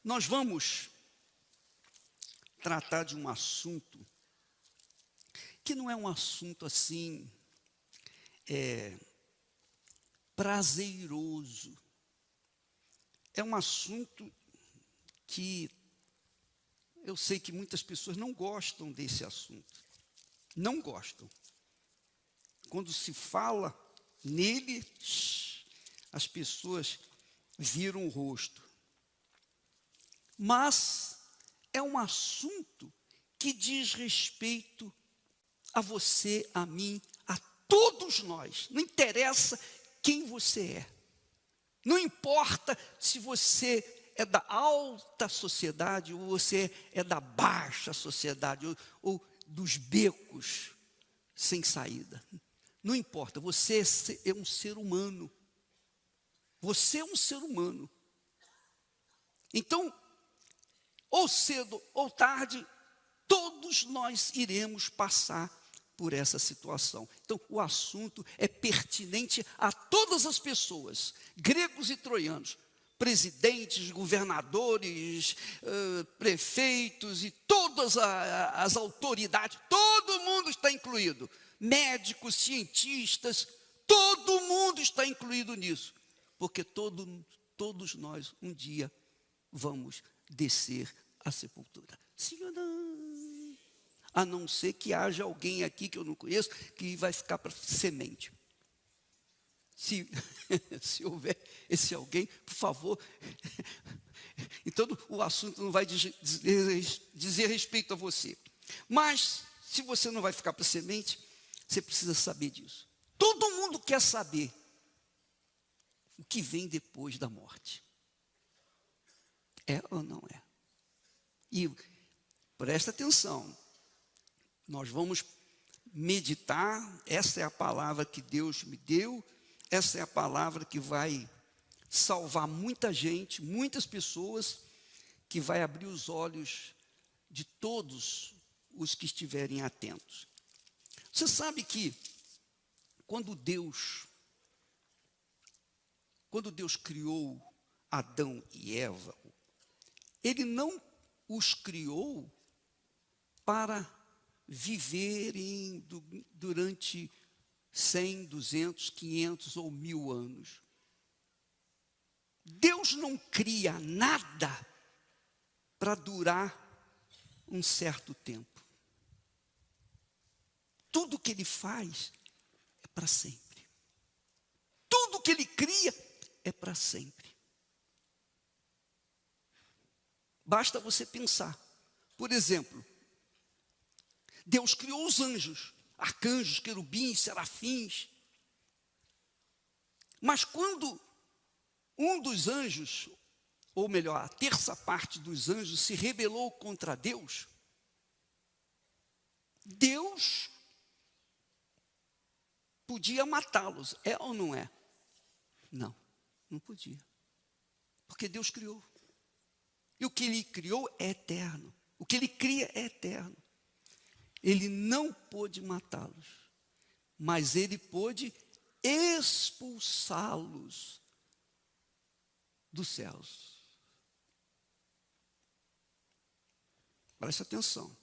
Nós vamos tratar de um assunto que não é um assunto assim, prazeroso. É um assunto que eu sei que muitas pessoas não gostam desse assunto. Não gostam. Quando se fala nele, as pessoas viram o rosto. Mas é um assunto que diz respeito a você, a mim, a todos nós. Não interessa quem você é. Não importa se você é da alta sociedade ou você é da baixa sociedade ou dos becos sem saída. Não importa, você é um ser humano. Você é um ser humano. Então, ou cedo ou tarde, todos nós iremos passar por essa situação. Então, o assunto é pertinente a todas as pessoas, gregos e troianos, presidentes, governadores, prefeitos e todas as autoridades, todo mundo está incluído. Médicos, cientistas, todo mundo está incluído nisso. Porque todos nós, um dia, vamos descer à sepultura. Sim ou não? A não ser que haja alguém aqui que eu não conheço, que vai ficar para semente. Se houver esse alguém, por favor. Então, o assunto não vai dizer respeito a você. Mas, se você não vai ficar para semente, você precisa saber disso. Todo mundo quer saber o que vem depois da morte. É ou não é? E presta atenção. Nós vamos meditar, essa é a palavra que Deus me deu, essa é a palavra que vai salvar muita gente, muitas pessoas, que vai abrir os olhos de todos os que estiverem atentos. Você sabe que quando Deus criou Adão e Eva, Ele não os criou para viverem durante 100, 200, 500 ou 1000 anos. Deus não cria nada para durar um certo tempo. Tudo que Ele faz é para sempre. Tudo que Ele cria é para sempre. Basta você pensar. Por exemplo, Deus criou os anjos, arcanjos, querubins, serafins. Mas quando um dos anjos, ou melhor, a terça parte dos anjos se rebelou contra Deus, Deus podia matá-los, é ou não é? Não, não podia. Porque Deus criou. E o que Ele criou é eterno. O que Ele cria é eterno. Ele não pôde matá-los, mas Ele pôde expulsá-los dos céus. Preste atenção.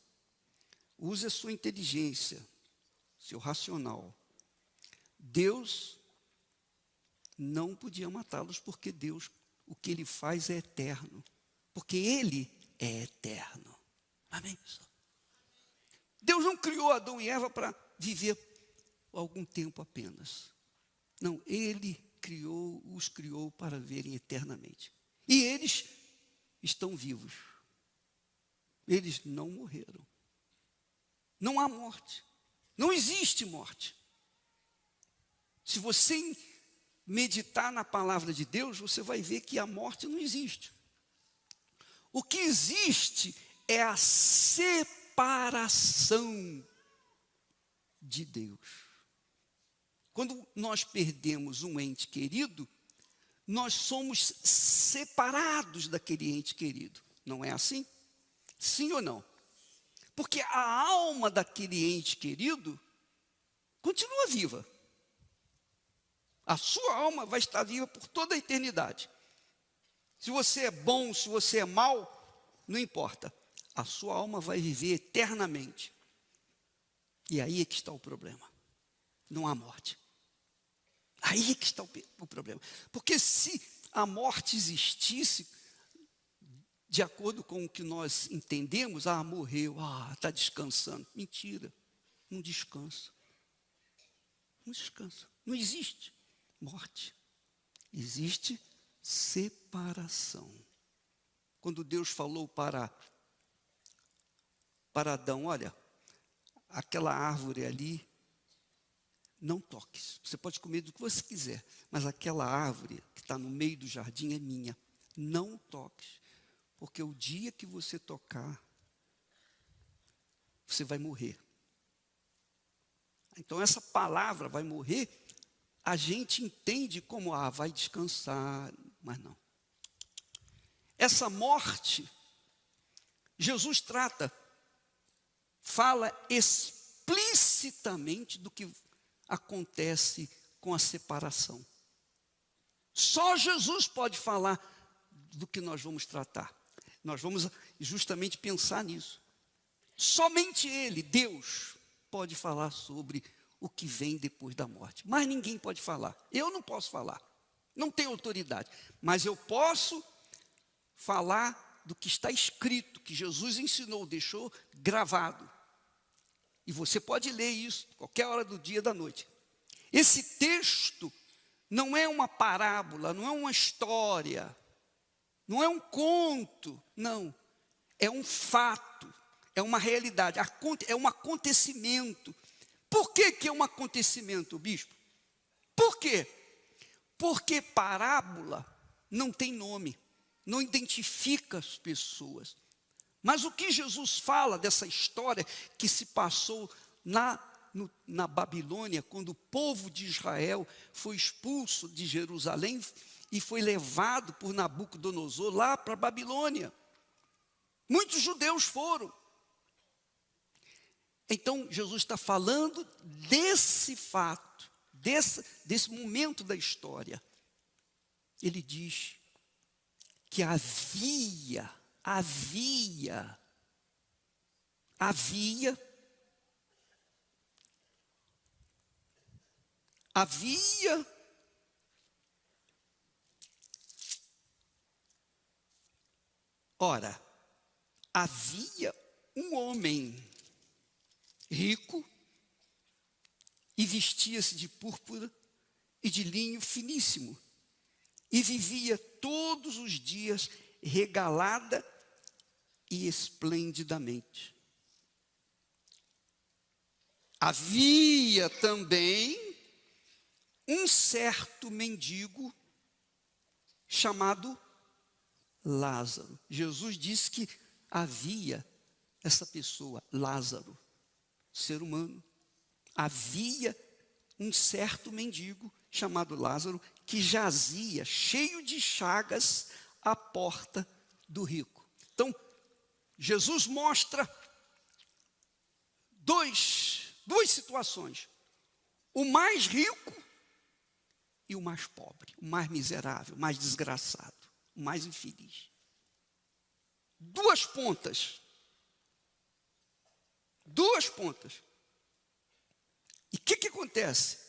Use a sua inteligência, seu racional. Deus não podia matá-los porque Deus, o que Ele faz é eterno. Porque Ele é eterno. Amém, pessoal? Deus não criou Adão e Eva para viver algum tempo apenas. Não, Ele os criou para viverem eternamente. E eles estão vivos. Eles não morreram. Não há morte. Não existe morte. Se você meditar na palavra de Deus, você vai ver que a morte não existe. O que existe é a separação de Deus. Quando nós perdemos um ente querido, nós somos separados daquele ente querido. Não é assim? Sim ou não? Porque a alma daquele ente querido continua viva. A sua alma vai estar viva por toda a eternidade. Se você é bom, se você é mau, não importa. A sua alma vai viver eternamente. E aí é que está o problema. Não há morte. Aí é que está o problema. Porque se a morte existisse, de acordo com o que nós entendemos, morreu, está descansando. Mentira, não descansa. Não descansa. Não existe morte. Existe separação. Quando Deus falou para Adão, olha, aquela árvore ali, não toques. Você pode comer do que você quiser, mas aquela árvore que está no meio do jardim é minha. Não toques, porque o dia que você tocar, você vai morrer. Então essa palavra vai morrer, a gente entende como, vai descansar, mas não. Essa morte, Jesus fala explicitamente do que acontece com a separação. Só Jesus pode falar do que nós vamos tratar. Nós vamos justamente pensar nisso. Somente Ele, Deus, pode falar sobre o que vem depois da morte. Mas ninguém pode falar. Eu não posso falar. Não tenho autoridade. Mas eu posso falar do que está escrito, que Jesus ensinou, deixou gravado. E você pode ler isso qualquer hora do dia e da noite. Esse texto não é uma parábola, não é uma história, não é um conto, não. É um fato, é uma realidade, é um acontecimento. Por que é um acontecimento, bispo? Por quê? Porque parábola não tem nome, não identifica as pessoas. Mas o que Jesus fala dessa história que se passou na Babilônia, quando o povo de Israel foi expulso de Jerusalém e foi levado por Nabucodonosor lá para a Babilônia. Muitos judeus foram. Então Jesus está falando desse fato, desse momento da história. Ele diz que havia um homem rico e vestia-se de púrpura e de linho finíssimo e vivia todos os dias regalada e esplendidamente. Havia também um certo mendigo chamado Lázaro. Jesus disse que havia essa pessoa, Lázaro, ser humano. Havia um certo mendigo chamado Lázaro que jazia, cheio de chagas, à porta do rico. Então, Jesus mostra duas situações. O mais rico e o mais pobre, o mais miserável, o mais desgraçado, o mais infeliz. Duas pontas. E o que acontece?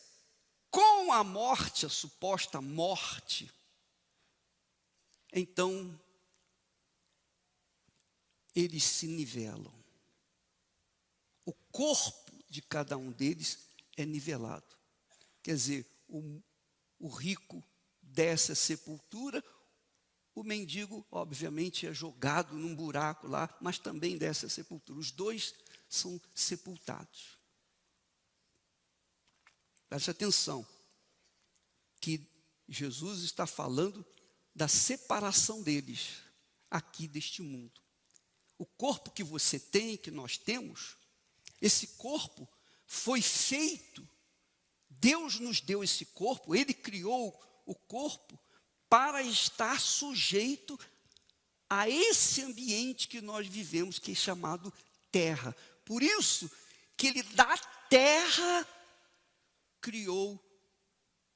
Com a morte, a suposta morte, então, eles se nivelam. O corpo de cada um deles é nivelado. Quer dizer, o rico desce à sepultura, o mendigo, obviamente, é jogado num buraco lá, mas também desce à sepultura. Os dois são sepultados. Preste atenção, que Jesus está falando da separação deles aqui deste mundo. O corpo que você tem, que nós temos, esse corpo foi feito, Deus nos deu esse corpo, Ele criou o corpo para estar sujeito a esse ambiente que nós vivemos, que é chamado terra. Por isso que Ele da terra criou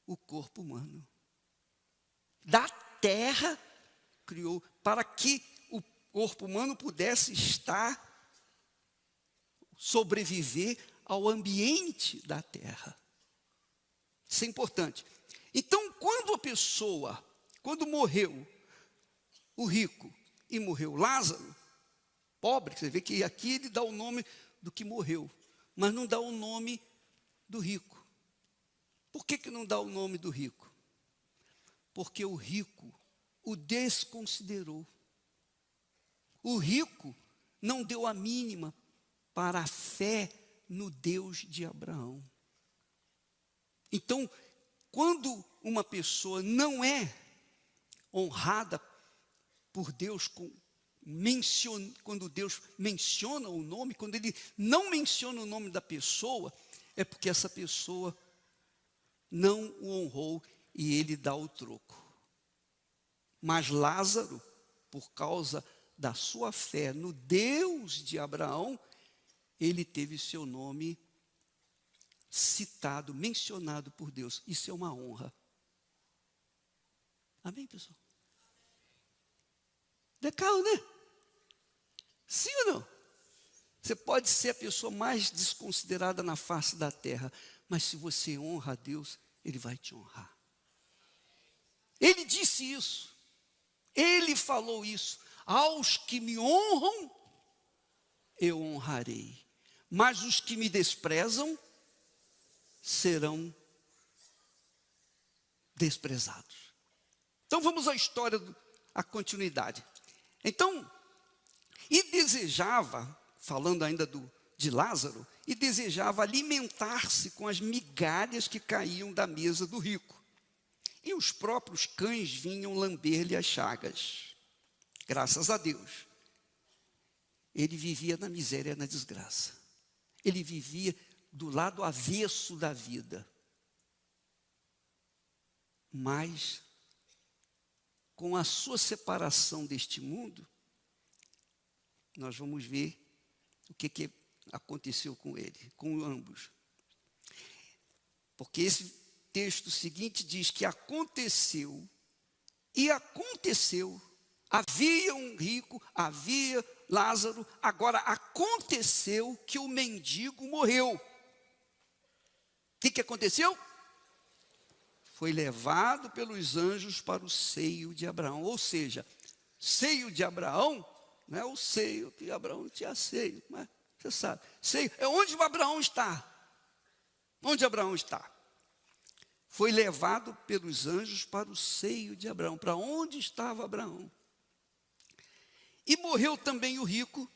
o corpo humano. Da terra criou para que o corpo humano pudesse sobreviver ao ambiente da terra. Isso é importante. Então, quando morreu o rico e morreu Lázaro, pobre, você vê que aqui ele dá o nome do que morreu, mas não dá o nome do rico. Por que não dá o nome do rico? Porque o rico o desconsiderou. O rico não deu a mínima para a fé no Deus de Abraão. Então, quando uma pessoa não é honrada por Deus, quando Deus menciona o nome, quando Ele não menciona o nome da pessoa, é porque essa pessoa não o honrou e Ele dá o troco. Mas Lázaro, por causa da sua fé no Deus de Abraão, ele teve seu nome citado, mencionado por Deus. Isso é uma honra. Amém, pessoal? Legal, né? Sim ou não? Você pode ser a pessoa mais desconsiderada na face da terra, mas se você honra a Deus, Ele vai te honrar. Ele disse isso. Ele falou isso. Aos que me honram, eu honrarei. Mas os que me desprezam, serão desprezados. Então vamos à história, à continuidade. Então, e desejava, falando ainda de Lázaro, e desejava alimentar-se com as migalhas que caíam da mesa do rico. E os próprios cães vinham lamber-lhe as chagas. Graças a Deus. Ele vivia na miséria, na desgraça. Ele vivia do lado avesso da vida. Mas, com a sua separação deste mundo, nós vamos ver o que aconteceu com ele, com ambos. Porque esse texto seguinte diz que aconteceu, havia um rico, havia Lázaro, agora aconteceu que o mendigo morreu. O que aconteceu? Foi levado pelos anjos para o seio de Abraão. Ou seja, seio de Abraão, não é o seio, que Abraão não tinha seio, mas você sabe, seio é onde Abraão está. Onde Abraão está? Foi levado pelos anjos para o seio de Abraão. Para onde estava Abraão? E morreu também o rico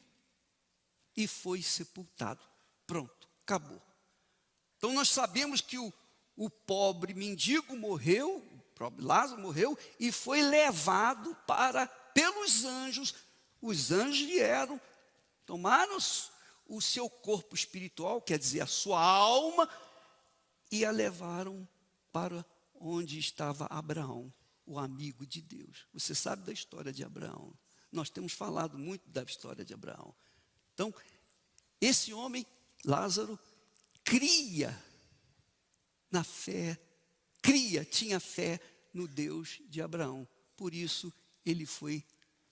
e foi sepultado. Pronto, acabou. Então nós sabemos que o pobre mendigo morreu, o pobre Lázaro morreu e foi levado pelos anjos. Os anjos vieram, tomaram o seu corpo espiritual, quer dizer, a sua alma, e a levaram para onde estava Abraão, o amigo de Deus. Você sabe da história de Abraão. Nós temos falado muito da história de Abraão. Então, esse homem, Lázaro, cria na fé, tinha fé no Deus de Abraão. Por isso, ele foi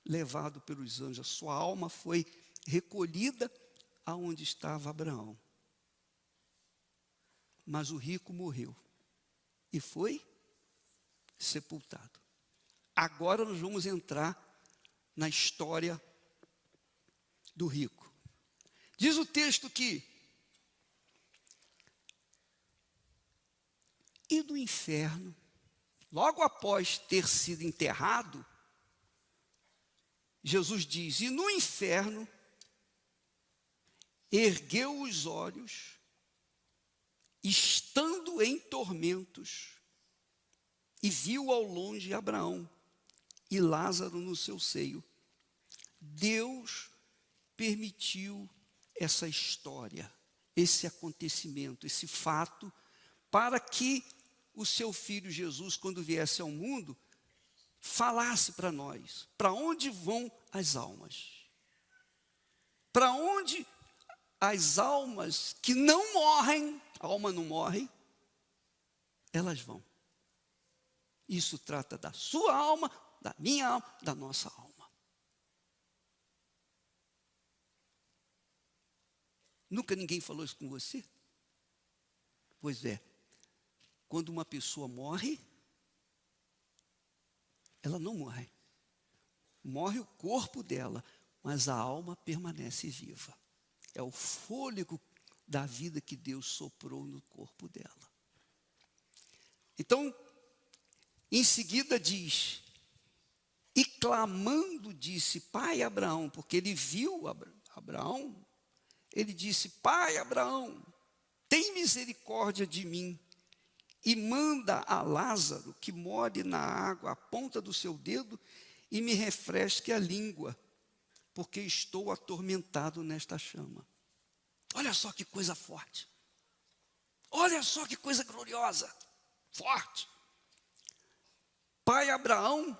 levado pelos anjos. A sua alma foi recolhida aonde estava Abraão. Mas o rico morreu e foi sepultado. Agora nós vamos entrar na história do rico. Diz o texto que e do inferno, logo após ter sido enterrado, Jesus diz, e no inferno ergueu os olhos, estando em tormentos, e viu ao longe Abraão e Lázaro no seu seio. Deus permitiu essa história, esse acontecimento, esse fato, para que o seu filho Jesus, quando viesse ao mundo, falasse para nós, para onde vão as almas? Para onde as almas que não morrem, a alma não morre, elas vão. Isso trata da sua alma da minha alma, da nossa alma. Nunca ninguém falou isso com você? Pois é, quando uma pessoa morre, ela não morre. Morre o corpo dela, mas a alma permanece viva. É o fôlego da vida que Deus soprou no corpo dela. Então, em seguida diz, e clamando disse, pai Abraão, porque ele viu Abraão, ele disse, pai Abraão, tem misericórdia de mim e manda a Lázaro que more na água a ponta do seu dedo e me refresque a língua, porque estou atormentado nesta chama. Olha só que coisa forte. Olha só que coisa gloriosa, forte. Pai Abraão,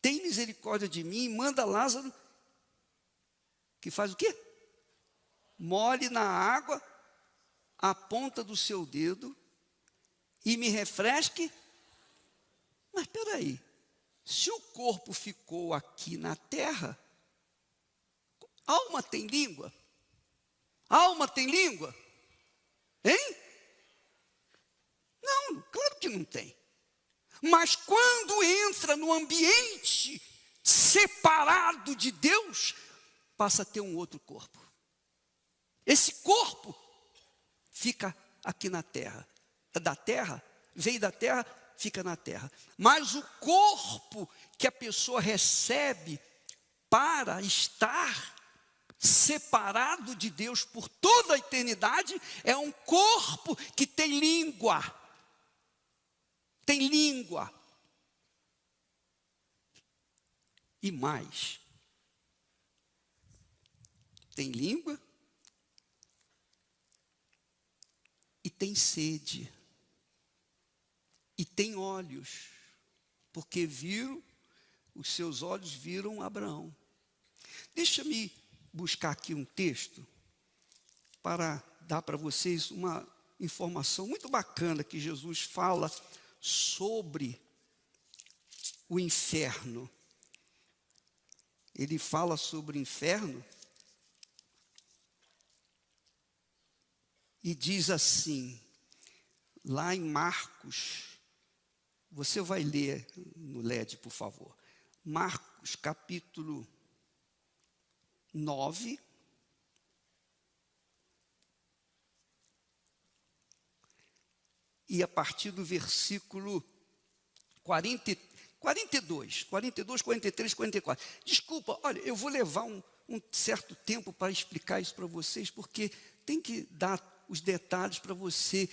tem misericórdia de mim, manda Lázaro, que faz o quê? Molhe na água a ponta do seu dedo e me refresque. Mas espera aí, se o corpo ficou aqui na terra, alma tem língua? Alma tem língua? Hein? Não, claro que não tem. Mas quando entra no ambiente separado de Deus, passa a ter um outro corpo. Esse corpo fica aqui na terra. É da terra, veio da terra, fica na terra. Mas o corpo que a pessoa recebe para estar separado de Deus por toda a eternidade é um corpo que tem língua. Tem língua. E mais. Tem língua e tem sede. E tem olhos, porque os seus olhos viram Abraão. Deixa-me buscar aqui um texto para dar para vocês uma informação muito bacana que Jesus fala sobre o inferno. Ele fala sobre o inferno e diz assim, lá em Marcos, você vai ler no LED, por favor. Marcos, capítulo 9. E a partir do versículo 42, 43, 44. Desculpa, olha, eu vou levar um certo tempo para explicar isso para vocês, porque tem que dar os detalhes para você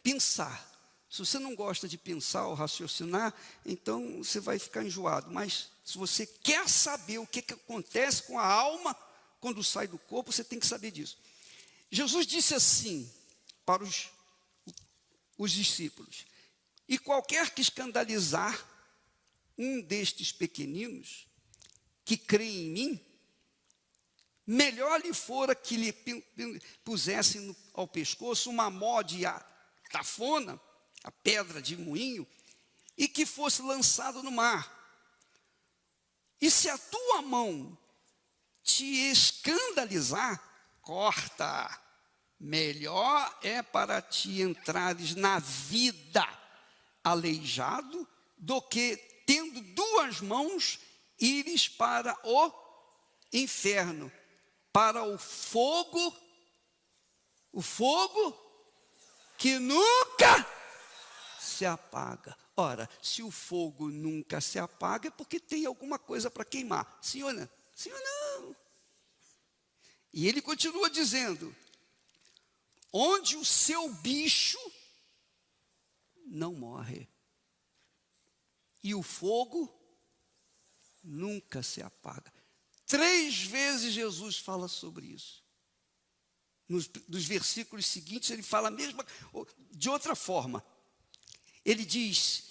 pensar. Se você não gosta de pensar ou raciocinar, então você vai ficar enjoado. Mas se você quer saber o que acontece com a alma quando sai do corpo, você tem que saber disso. Jesus disse assim para os discípulos, e qualquer que escandalizar um destes pequeninos que crê em mim, melhor lhe fora que lhe pusessem ao pescoço uma mó de tafona, a pedra de moinho, e que fosse lançado no mar. E se a tua mão te escandalizar, corta. Melhor é para ti entrares na vida aleijado, do que, tendo duas mãos, ires para o inferno, para o fogo que nunca se apaga. Ora, se o fogo nunca se apaga, é porque tem alguma coisa para queimar. Sim ou não? Sim ou não? E ele continua dizendo, onde o seu bicho não morre, e o fogo nunca se apaga. 3 vezes Jesus fala sobre isso. Nos versículos seguintes ele fala a mesma, de outra forma. Ele diz,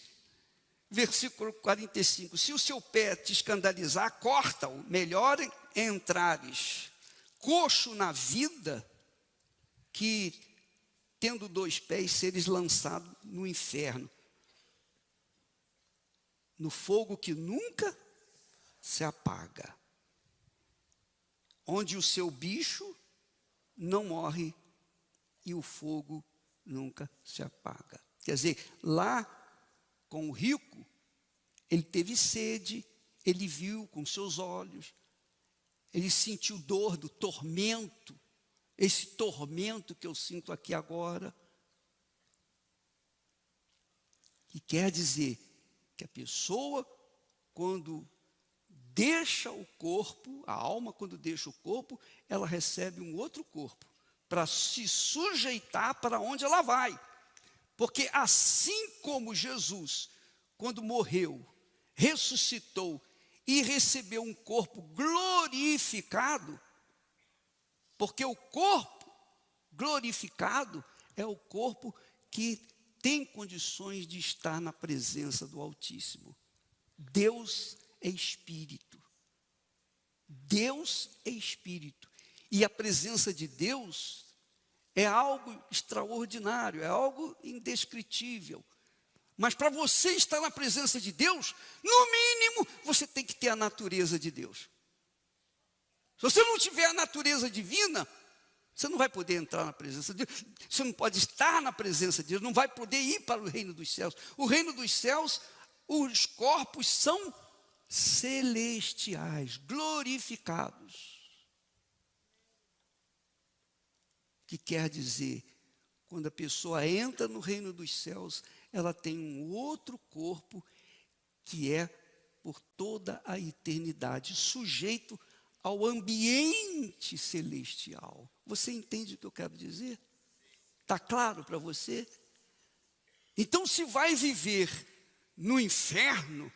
versículo 45, se o seu pé te escandalizar, corta-o, melhor é entrares coxo na vida, que tendo 2 pés seres lançado no inferno. no fogo que nunca se apaga, onde o seu bicho não morre e o fogo nunca se apaga. Quer dizer, lá com o rico, ele teve sede, ele viu com seus olhos, ele sentiu dor do tormento, esse tormento que eu sinto aqui agora. Que quer dizer que a pessoa, quando deixa o corpo, a alma quando deixa o corpo, ela recebe um outro corpo, para se sujeitar para onde ela vai. Porque assim como Jesus, quando morreu, ressuscitou e recebeu um corpo glorificado, porque o corpo glorificado é o corpo que tem condições de estar na presença do Altíssimo. Deus é Espírito. Deus é Espírito. E a presença de Deus é algo extraordinário, é algo indescritível. Mas para você estar na presença de Deus, no mínimo, você tem que ter a natureza de Deus. Se você não tiver a natureza divina, você não vai poder entrar na presença de Deus. Você não pode estar na presença de Deus, não vai poder ir para o reino dos céus. O reino dos céus, os corpos são celestiais, glorificados. Que quer dizer, quando a pessoa entra no reino dos céus, ela tem um outro corpo que é por toda a eternidade, sujeito ao ambiente celestial. Você entende o que eu quero dizer? Está claro para você? Então, se vai viver no inferno,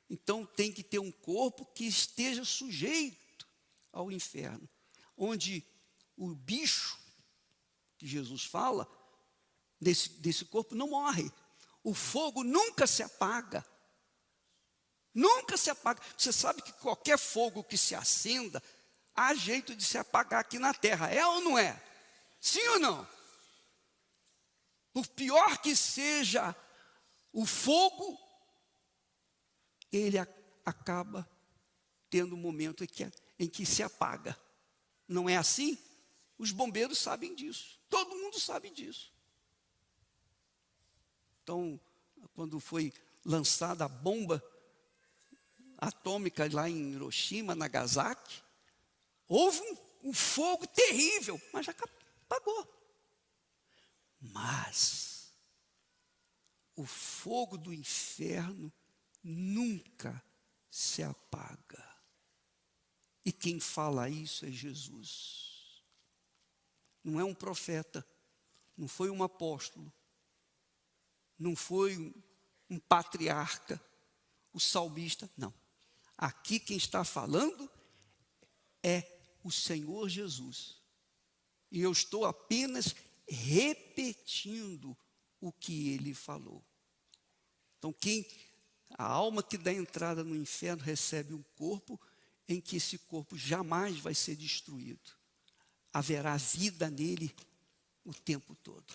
então tem que ter um corpo que esteja sujeito ao inferno, onde o bicho que Jesus fala, desse corpo não morre. O fogo nunca se apaga. Nunca se apaga. Você sabe que qualquer fogo que se acenda, há jeito de se apagar aqui na terra. É ou não é? Sim ou não? Por pior que seja o fogo, ele acaba tendo um momento em que se apaga. Não é assim? Os bombeiros sabem disso. Todo mundo sabe disso. Então, quando foi lançada a bomba atômica lá em Hiroshima, Nagasaki, houve um fogo terrível, mas já apagou. Mas o fogo do inferno nunca se apaga. E quem fala isso é Jesus. Não é um profeta, não foi um apóstolo, não foi um patriarca, o salmista, não. Aqui quem está falando é o Senhor Jesus. E eu estou apenas repetindo o que ele falou. Então, a alma que dá entrada no inferno recebe um corpo em que esse corpo jamais vai ser destruído. Haverá vida nele o tempo todo.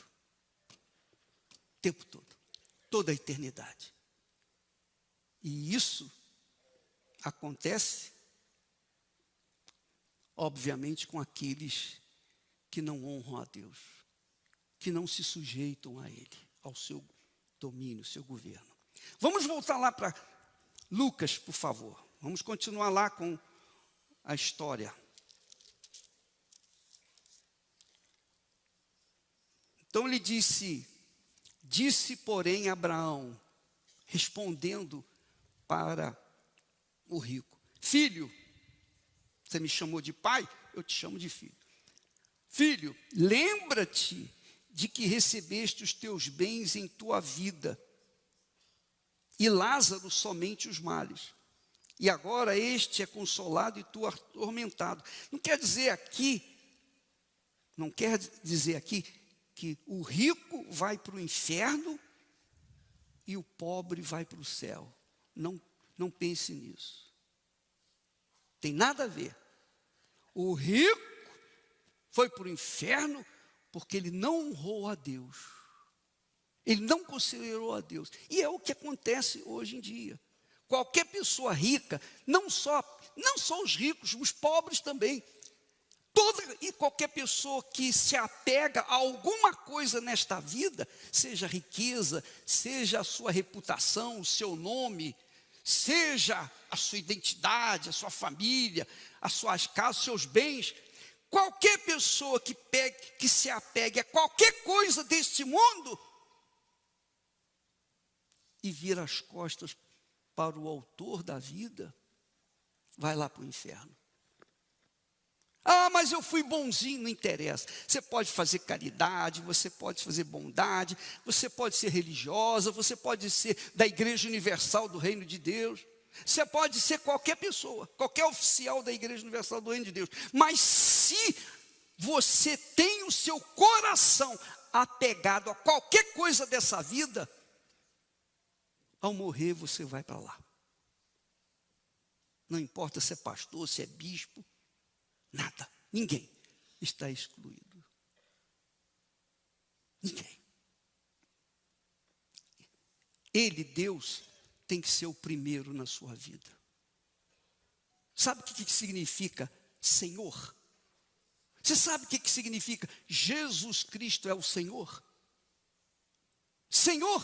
O tempo todo. Toda a eternidade. E isso acontece, obviamente, com aqueles que não honram a Deus, que não se sujeitam a Ele, ao seu domínio, seu governo. Vamos voltar lá para Lucas, por favor. Vamos continuar lá com a história. Então ele disse, porém, Abraão, respondendo para o rico: filho, você me chamou de pai, eu te chamo de filho. Filho, lembra-te de que recebeste os teus bens em tua vida, e Lázaro somente os males. E agora este é consolado e tu atormentado. Não quer dizer aqui que o rico vai para o inferno e o pobre vai para o céu. Não pense nisso. Tem nada a ver. O rico foi para o inferno porque ele não honrou a Deus. Ele não considerou a Deus. E é o que acontece hoje em dia. qualquer pessoa rica, não só os ricos, os pobres também, toda e qualquer pessoa que se apega a alguma coisa nesta vida, seja riqueza, seja a sua reputação, o seu nome, seja a sua identidade, a sua família, as suas casas, os seus bens, qualquer pessoa que se apegue a qualquer coisa deste mundo e vira as costas para o autor da vida, vai lá para o inferno. Ah, mas eu fui bonzinho, não interessa. Você pode fazer caridade, você pode fazer bondade, você pode ser religiosa, você pode ser da Igreja Universal do Reino de Deus, você pode ser qualquer pessoa, qualquer oficial da Igreja Universal do Reino de Deus. Mas se você tem o seu coração apegado a qualquer coisa dessa vida, ao morrer você vai para lá. Não importa se é pastor, se é bispo, nada, ninguém está excluído. Ninguém. Ele, Deus, tem que ser o primeiro na sua vida. Sabe o que significa Senhor? Você sabe o que significa Jesus Cristo é o Senhor? Senhor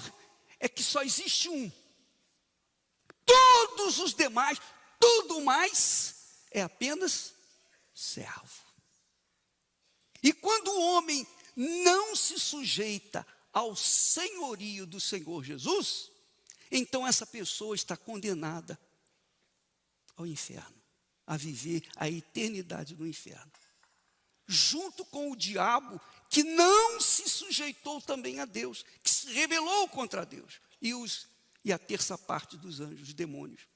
é que só existe um. Todos os demais, tudo mais é apenas servo. E quando o homem não se sujeita ao senhorio do Senhor Jesus, então essa pessoa está condenada ao inferno, a viver a eternidade no inferno, junto com o diabo, que não se sujeitou também a Deus, que se rebelou contra Deus, e a terça parte dos anjos, os demônios.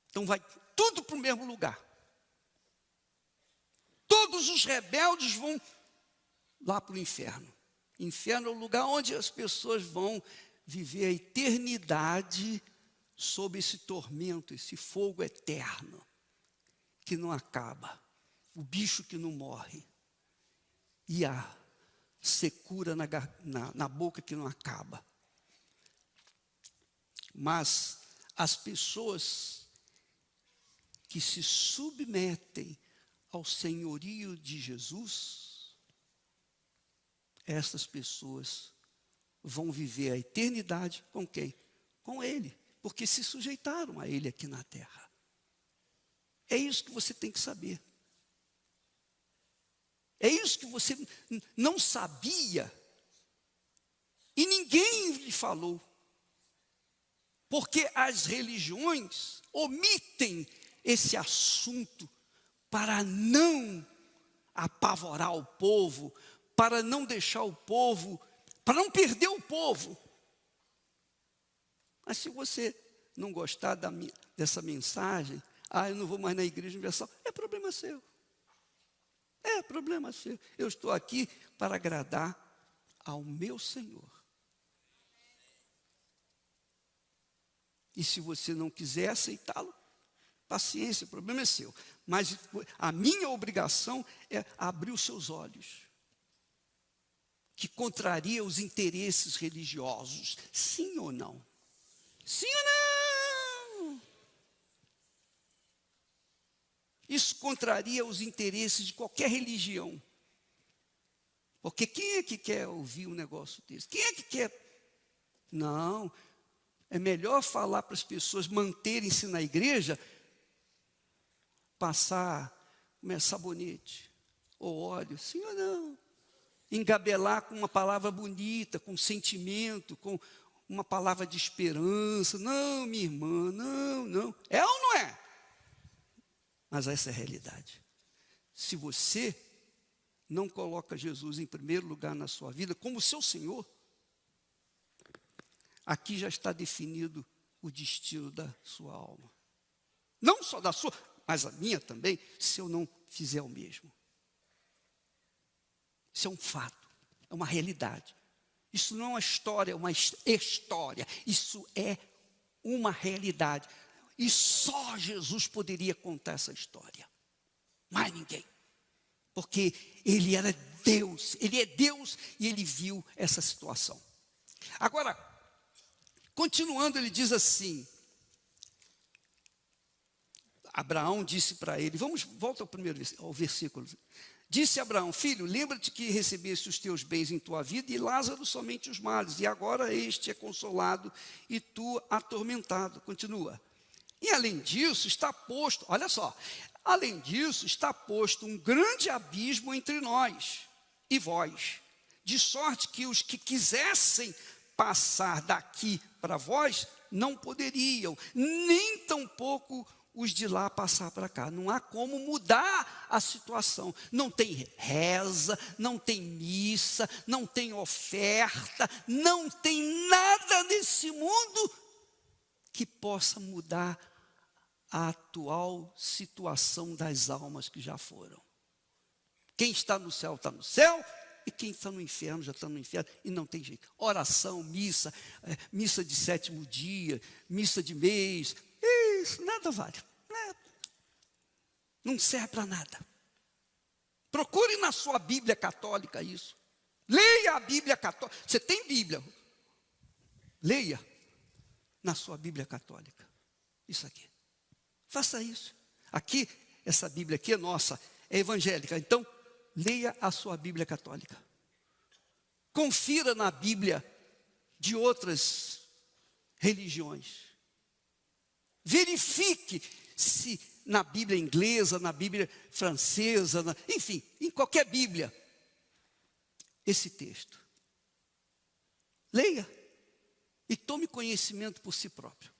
Então vai tudo para o mesmo lugar. Todos os rebeldes vão lá para o inferno. Inferno é o lugar onde as pessoas vão viver a eternidade sob esse tormento, esse fogo eterno, que não acaba, o bicho que não morre, e a secura na boca que não acaba. Mas as pessoas que se submetem ao senhorio de Jesus, essas pessoas vão viver a eternidade com quem? Com Ele, porque se sujeitaram a Ele aqui na terra. É isso que você tem que saber. É isso que você não sabia e ninguém lhe falou. Porque as religiões omitem esse assunto para não apavorar o povo, para não deixar o povo, para não perder o povo. Mas se você não gostar dessa mensagem, eu não vou mais na Igreja Universal, é problema seu. É problema seu. Eu estou aqui para agradar ao meu Senhor. E se você não quiser aceitá-lo, paciência, o problema é seu. Mas a minha obrigação é abrir os seus olhos, que contraria os interesses religiosos. Sim ou não? Sim ou não? Isso contraria os interesses de qualquer religião. Porque quem é que quer ouvir um negócio desse? Quem é que quer? Não. É melhor falar para as pessoas manterem-se na igreja, passar sabonete ou óleo, sim ou não? Engabelar com uma palavra bonita, com sentimento, com uma palavra de esperança. Não, minha irmã, não. É ou não é? Mas essa é a realidade. Se você não coloca Jesus em primeiro lugar na sua vida, como seu Senhor, aqui já está definido o destino da sua alma. Não só da sua, mas a minha também, se eu não fizer o mesmo. Isso é um fato, é uma realidade. Isso não é uma história, é uma história. Isso é uma realidade. E só Jesus poderia contar essa história. Mais ninguém. Porque Ele era Deus, Ele é Deus e Ele viu essa situação. Agora, continuando, ele diz assim, Abraão disse para ele, volta ao versículo. Disse Abraão: filho, lembra-te que recebeste os teus bens em tua vida e Lázaro somente os males, e agora este é consolado e tu atormentado. Continua. E além disso está posto, olha só, além disso está posto um grande abismo entre nós e vós, de sorte que os que quisessem passar daqui para vós não poderiam, nem tampouco os de lá passar para cá. Não há como mudar a situação. Não tem reza, não tem missa, não tem oferta, não tem nada nesse mundo que possa mudar a atual situação das almas que já foram. Quem está no céu está no céu, e quem está no inferno já está no inferno, e não tem jeito. Oração, missa, missa de 7º dia, missa de mês, isso nada vale. Não serve para nada. Procure na sua Bíblia católica isso. Leia a Bíblia católica. Você tem Bíblia? Leia na sua Bíblia católica. Isso aqui. Faça isso. Aqui, essa Bíblia aqui é nossa, é evangélica. Então, leia a sua Bíblia católica. Confira na Bíblia de outras religiões. Verifique se na Bíblia inglesa, na Bíblia francesa, enfim, em qualquer Bíblia, esse texto. Leia e tome conhecimento por si próprio.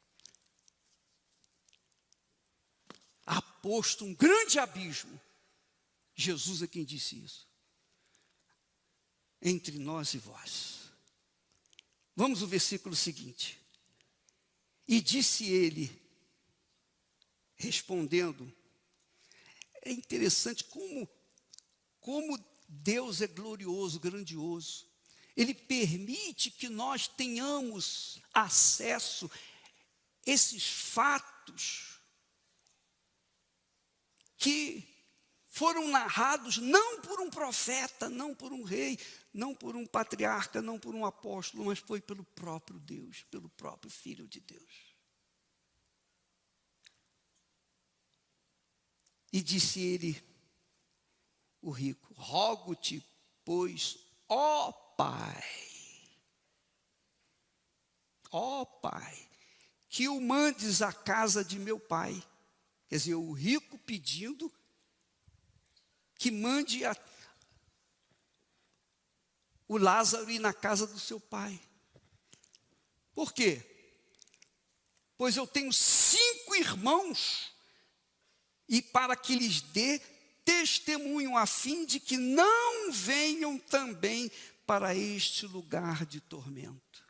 Há posto um grande abismo. Jesus é quem disse isso. Entre nós e vós. Vamos ao versículo seguinte. E disse ele, respondendo, é interessante como Deus é glorioso, grandioso. Ele permite que nós tenhamos acesso a esses fatos que foram narrados não por um profeta, não por um rei, não por um patriarca, não por um apóstolo, mas foi pelo próprio Deus, pelo próprio Filho de Deus. E disse ele, o rico, rogo-te, pois, ó Pai, que o mandes à casa de meu pai. Quer dizer, o rico pedindo que mande o Lázaro ir na casa do seu pai. Por quê? Pois eu tenho 5 irmãos, e para que lhes dê testemunho, a fim de que não venham também para este lugar de tormento.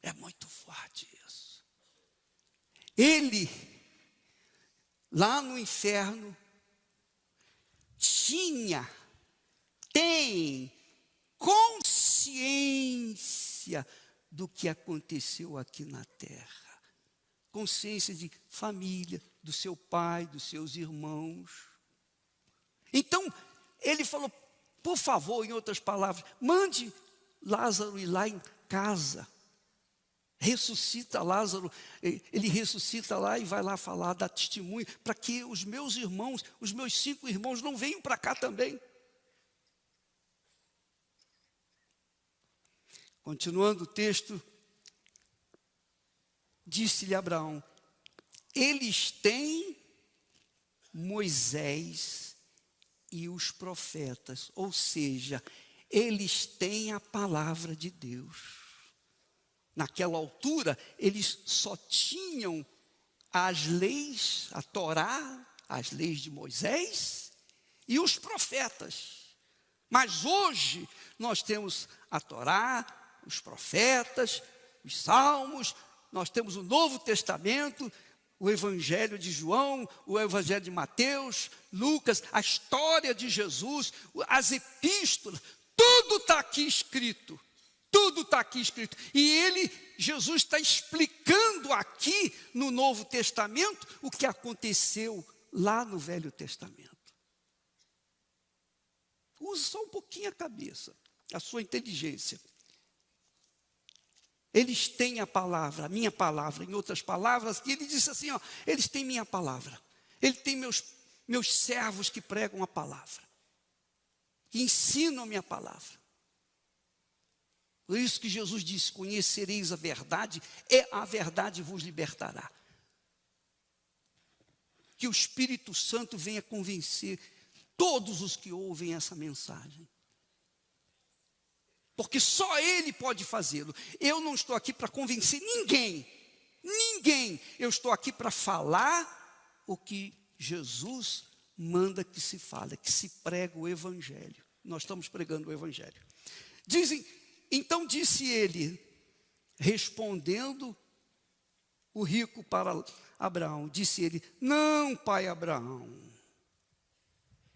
É muito forte isso. Ele, lá no inferno, tem consciência do que aconteceu aqui na terra. Consciência de família, do seu pai, dos seus irmãos. Então, ele falou, por favor, em outras palavras, mande Lázaro ir lá em casa. Ressuscita Lázaro, ele ressuscita lá e vai lá falar, dá testemunho, para que os meus irmãos, os meus 5 irmãos não venham para cá também. Continuando o texto, disse-lhe Abraão, eles têm Moisés e os profetas, ou seja, eles têm a palavra de Deus. Naquela altura, eles só tinham as leis, a Torá, as leis de Moisés e os profetas. Mas hoje nós temos a Torá, os profetas, os salmos, nós temos o Novo Testamento, o Evangelho de João, o Evangelho de Mateus, Lucas, a história de Jesus, as epístolas, tudo está aqui escrito. Tudo está aqui escrito. E Jesus está explicando aqui no Novo Testamento o que aconteceu lá no Velho Testamento. Use só um pouquinho a cabeça, a sua inteligência. Eles têm a palavra, a minha palavra, em outras palavras, que ele disse assim, ó, eles têm minha palavra. Ele tem meus servos que pregam a palavra, que ensinam a minha palavra. Por isso que Jesus disse: conhecereis a verdade, e a verdade vos libertará. Que o Espírito Santo venha convencer todos os que ouvem essa mensagem. Porque só Ele pode fazê-lo. Eu não estou aqui para convencer ninguém. Ninguém. Eu estou aqui para falar o que Jesus manda que se fale, que se prega o Evangelho. Nós estamos pregando o Evangelho. Então disse ele, respondendo o rico para Abraão, disse ele: não, pai Abraão,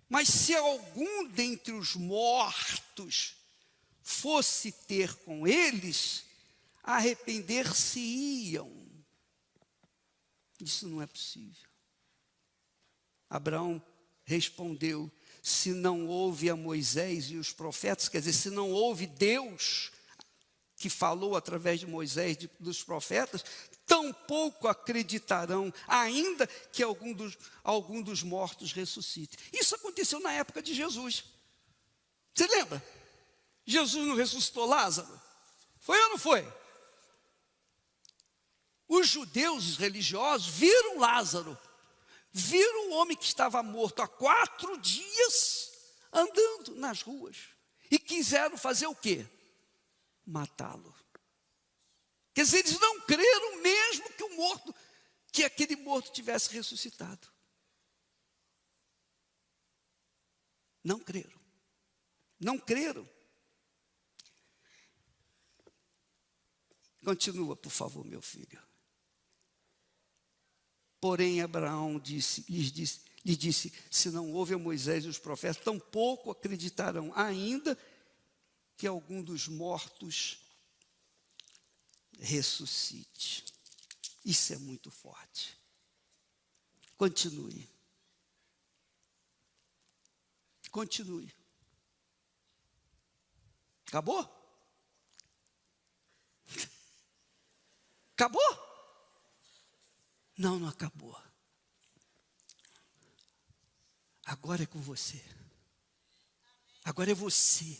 mas se algum dentre os mortos fosse ter com eles, arrepender-se-iam. Isso não é possível. Abraão respondeu: se não houve a Moisés e os profetas, quer dizer, se não houve Deus que falou através de Moisés e dos profetas, tampouco acreditarão, ainda que algum dos mortos ressuscite. Isso aconteceu na época de Jesus. Você lembra? Jesus não ressuscitou Lázaro? Foi ou não foi? Os judeus religiosos viram Lázaro, viram o homem que estava morto há 4 dias, andando nas ruas, e quiseram fazer o quê? Matá-lo. Quer dizer, eles não creram mesmo que aquele morto tivesse ressuscitado. Não creram. Não creram. Continua, por favor, meu filho. Porém, Abraão lhe disse: se não houve a Moisés e os profetas, tampouco acreditarão, ainda que algum dos mortos ressuscite. Isso é muito forte. Continue. Continue. Acabou? Acabou? Não, não acabou. Agora é com você. Agora é você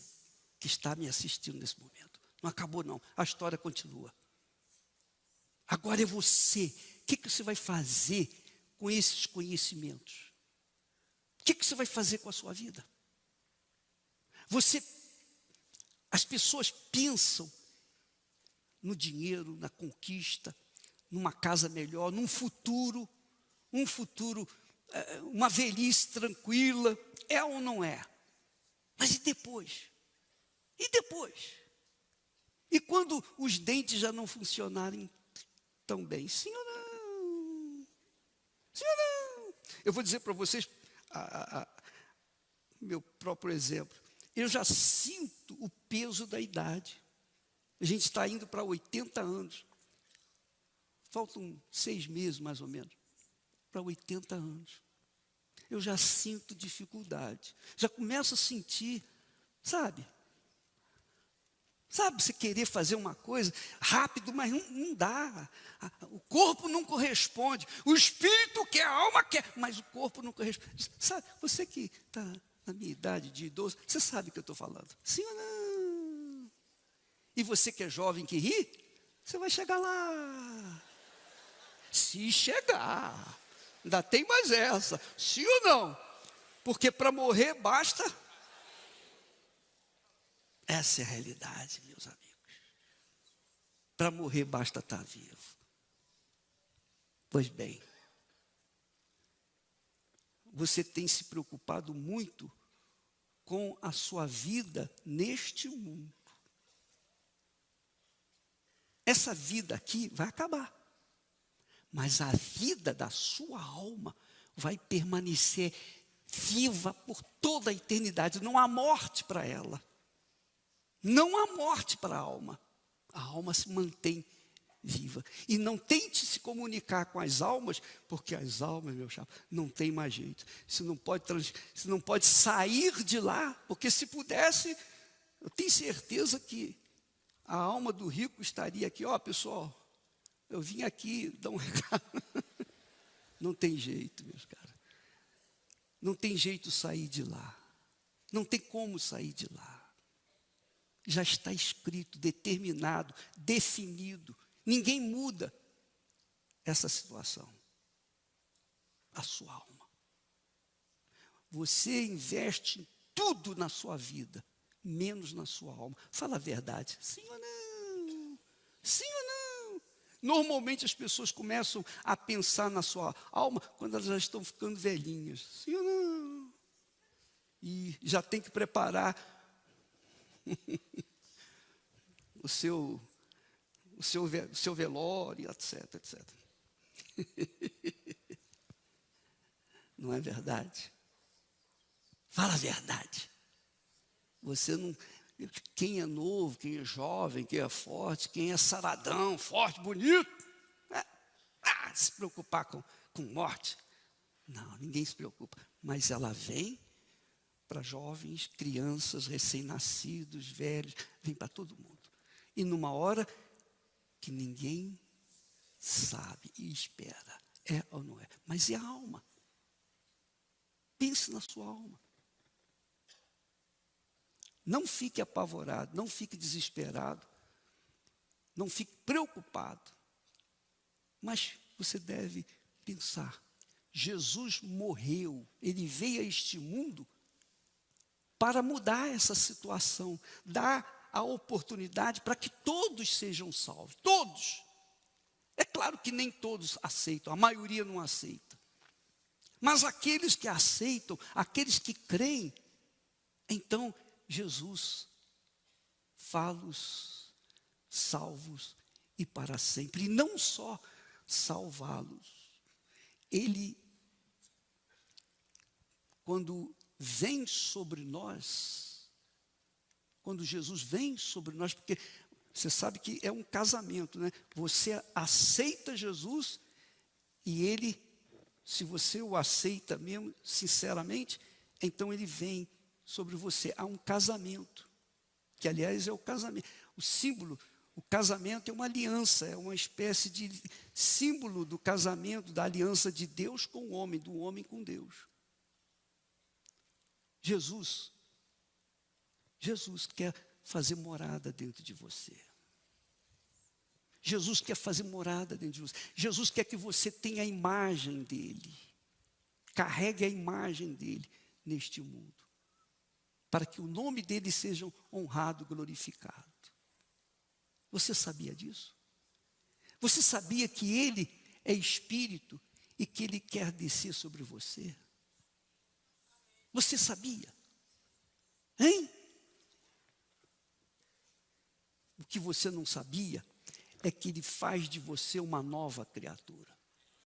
que está me assistindo nesse momento. Não acabou não, a história continua. Agora é você. O que você vai fazer com esses conhecimentos? O que você vai fazer com a sua vida? As pessoas pensam no dinheiro, na conquista, numa casa melhor, num futuro, uma velhice tranquila. É ou não é? Mas e depois? E depois? E quando os dentes já não funcionarem tão bem? Sim ou não? Sim ou não? Eu vou dizer para vocês meu próprio exemplo. Eu já sinto o peso da idade. A gente está indo para 80 anos. Faltam 6 meses, mais ou menos, para 80 anos. Eu já sinto dificuldade. Já começo a sentir, sabe, você querer fazer uma coisa rápido, mas não dá. O corpo não corresponde. O espírito quer, a alma quer, mas o corpo não corresponde. Sabe, você que está na minha idade de idoso, você sabe o que eu estou falando. Sim ou não? E você que é jovem, que ri, você vai chegar lá. Se chegar. Ainda tem mais essa. Sim ou não? Porque para morrer basta. Essa é a realidade, meus amigos. Para morrer basta estar vivo. Pois bem, você tem se preocupado muito com a sua vida neste mundo. Essa vida aqui vai acabar. Mas a vida da sua alma vai permanecer viva por toda a eternidade. Não há morte para ela. Não há morte para a alma. A alma se mantém viva. E não tente se comunicar com as almas, porque as almas, meu chapa, não tem mais jeito. Você não pode sair de lá, porque se pudesse, eu tenho certeza que a alma do rico estaria aqui. Ó, pessoal, eu vim aqui dar um recado. Não tem jeito, meus caras. não tem jeito sair de lá. Não tem como sair de lá. Já está escrito, determinado, definido. Ninguém muda essa situação. A sua alma. Você investe em tudo na sua vida, menos na sua alma. Fala a verdade. Sim ou não? Sim ou não? Normalmente as pessoas começam a pensar na sua alma quando elas já estão ficando velhinhas. Sim ou não? E já tem que preparar o seu velório, etc, etc. Não é verdade? Fala a verdade. Você não... Quem é novo, quem é jovem, quem é forte, quem é saradão, forte, bonito, se preocupar com morte. Não, ninguém se preocupa. Mas ela vem para jovens, crianças, recém-nascidos, velhos, vem para todo mundo. E numa hora que ninguém sabe e espera. É ou não é? Mas é a alma. Pense na sua alma. Não fique apavorado, não fique desesperado, não fique preocupado. Mas você deve pensar, Jesus morreu, ele veio a este mundo para mudar essa situação, dar a oportunidade para que todos sejam salvos, todos. É claro que nem todos aceitam, a maioria não aceita. Mas aqueles que aceitam, aqueles que creem, então Jesus fá-los salvos e para sempre. E não só salvá-los. Ele, quando vem sobre nós, quando Jesus vem sobre nós, porque você sabe que é um casamento, né? Você aceita Jesus e ele, se você o aceita mesmo, sinceramente, então ele vem sobre você. Há um casamento, que aliás é o casamento. O símbolo, o casamento é uma aliança, é uma espécie de símbolo do casamento, da aliança de Deus com o homem, do homem com Deus. Jesus quer fazer morada dentro de você. Jesus quer fazer morada dentro de você. Jesus quer que você tenha a imagem dele. Carregue a imagem dele neste mundo. Para que o nome dele seja honrado, glorificado. Você sabia disso? Você sabia que ele é espírito e que ele quer descer sobre você? Você sabia? Hein? O que você não sabia é que ele faz de você uma nova criatura.